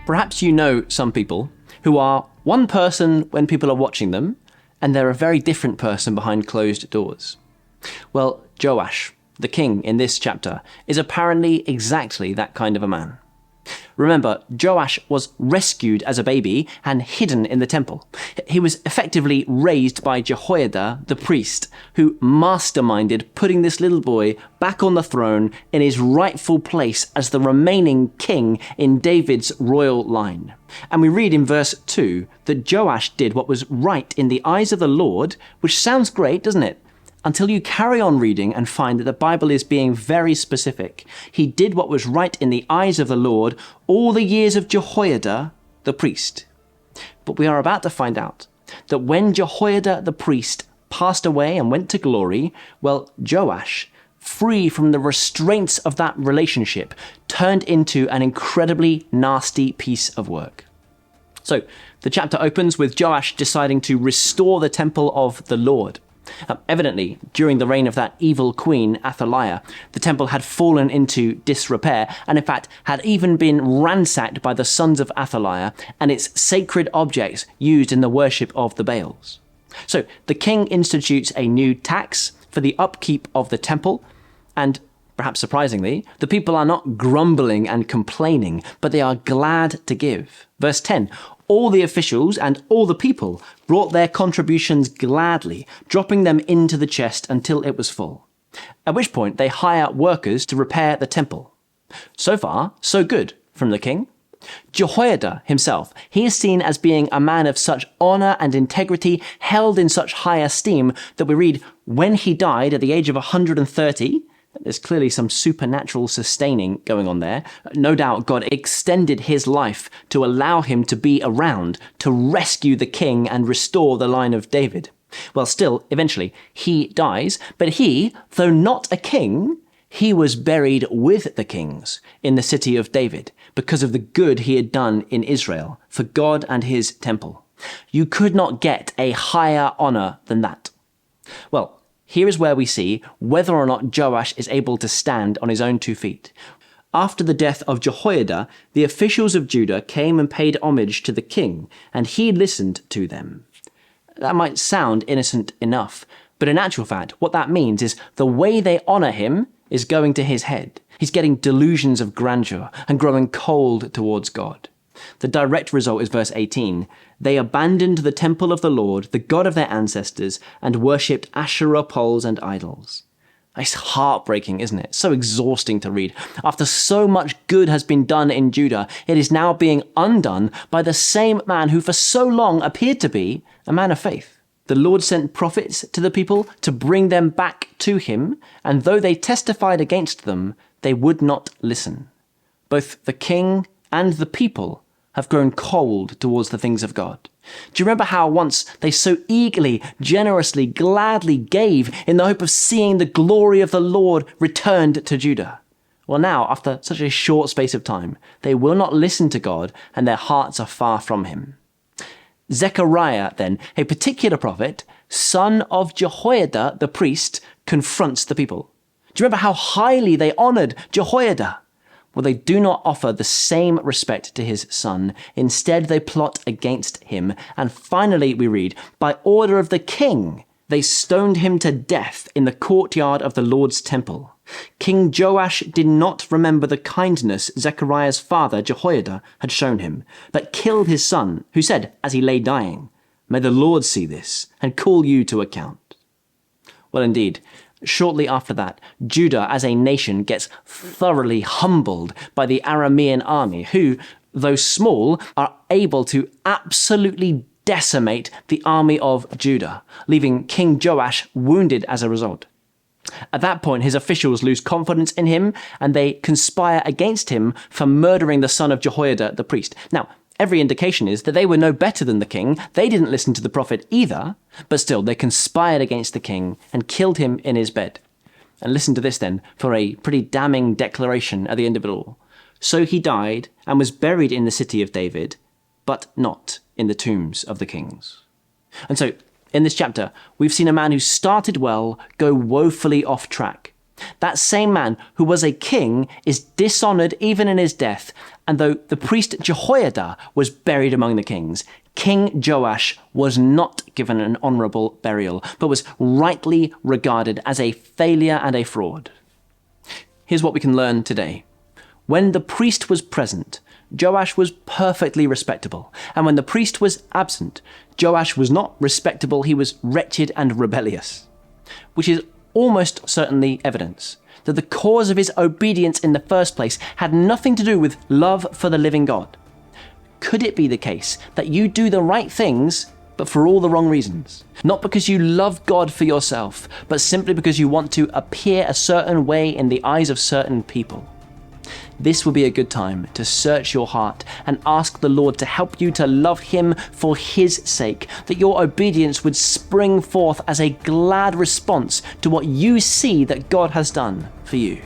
Perhaps you know some people who are one person when people are watching them, and they're a very different person behind closed doors. Well, Joash, the king in this chapter, is apparently exactly that kind of a man. Remember, Joash was rescued as a baby and hidden in the temple. He was effectively raised by Jehoiada, the priest, who masterminded putting this little boy back on the throne in his rightful place as the remaining king in David's royal line. And we read in verse 2 that Joash did what was right in the eyes of the Lord, which sounds great, doesn't it? Until you carry on reading and find that the Bible is being very specific. He did what was right in the eyes of the Lord all the years of Jehoiada, the priest. But we are about to find out that when Jehoiada, the priest, passed away and went to glory, well, Joash, free from the restraints of that relationship, turned into an incredibly nasty piece of work. So the chapter opens with Joash deciding to restore the temple of the Lord. Evidently, during the reign of that evil queen, Athaliah, the temple had fallen into disrepair and in fact had even been ransacked by the sons of Athaliah and its sacred objects used in the worship of the Baals. So the king institutes a new tax for the upkeep of the temple, and perhaps surprisingly, the people are not grumbling and complaining, but they are glad to give. Verse 10, all the officials and all the people brought their contributions gladly, dropping them into the chest until it was full. At which point they hire workers to repair the temple. So far, so good from the king. Jehoiada himself, he is seen as being a man of such honor and integrity, held in such high esteem, that we read, when he died at the age of 130, there's clearly some supernatural sustaining going on there. No doubt God extended his life to allow him to be around to rescue the king and restore the line of David. Well, still, eventually, he dies, but he, though not a king, he was buried with the kings in the city of David because of the good he had done in Israel for God and his temple. You could not get a higher honor than that. Well, here is where we see whether or not Joash is able to stand on his own 2 feet. After the death of Jehoiada, the officials of Judah came and paid homage to the king, and he listened to them. That might sound innocent enough, but in actual fact, what that means is the way they honor him is going to his head. He's getting delusions of grandeur and growing cold towards God. The direct result is verse 18. They abandoned the temple of the Lord, the God of their ancestors, and worshipped Asherah poles and idols. It's heartbreaking, isn't it? So exhausting to read. After so much good has been done in Judah, it is now being undone by the same man who for so long appeared to be a man of faith. The Lord sent prophets to the people to bring them back to him, and though they testified against them, they would not listen. Both the king and the people have grown cold towards the things of God. Do you remember how once they so eagerly, generously, gladly gave in the hope of seeing the glory of the Lord returned to Judah? Well, now, after such a short space of time, they will not listen to God and their hearts are far from him. Zechariah, then, a particular prophet, son of Jehoiada, the priest, confronts the people. Do you remember how highly they honored Jehoiada? Well, they do not offer the same respect to his son. Instead, they plot against him. And finally, we read, by order of the king, they stoned him to death in the courtyard of the Lord's temple. King Joash did not remember the kindness Zechariah's father, Jehoiada, had shown him, but killed his son, who said, as he lay dying, may the Lord see this and call you to account. Well, indeed, shortly after that, Judah as a nation gets thoroughly humbled by the Aramean army, who, though small, are able to absolutely decimate the army of Judah, leaving King Joash wounded as a result. At that point, his officials lose confidence in him, and they conspire against him for murdering the son of Jehoiada, the priest. Now, every indication is that they were no better than the king. They didn't listen to the prophet either, but still they conspired against the king and killed him in his bed. And listen to this then, for a pretty damning declaration at the end of it all. So he died and was buried in the city of David, but not in the tombs of the kings. And so, in this chapter, we've seen a man who started well go woefully off track. That same man who was a king is dishonored even in his death, and though the priest Jehoiada was buried among the kings, King Joash was not given an honorable burial, but was rightly regarded as a failure and a fraud. Here's what we can learn today. When the priest was present, Joash was perfectly respectable, and when the priest was absent, Joash was not respectable, he was wretched and rebellious, which is almost certainly evidence that the cause of his obedience in the first place had nothing to do with love for the living God. Could it be the case that you do the right things, but for all the wrong reasons? Not because you love God for yourself, but simply because you want to appear a certain way in the eyes of certain people. This will be a good time to search your heart and ask the Lord to help you to love Him for His sake, that your obedience would spring forth as a glad response to what you see that God has done for you.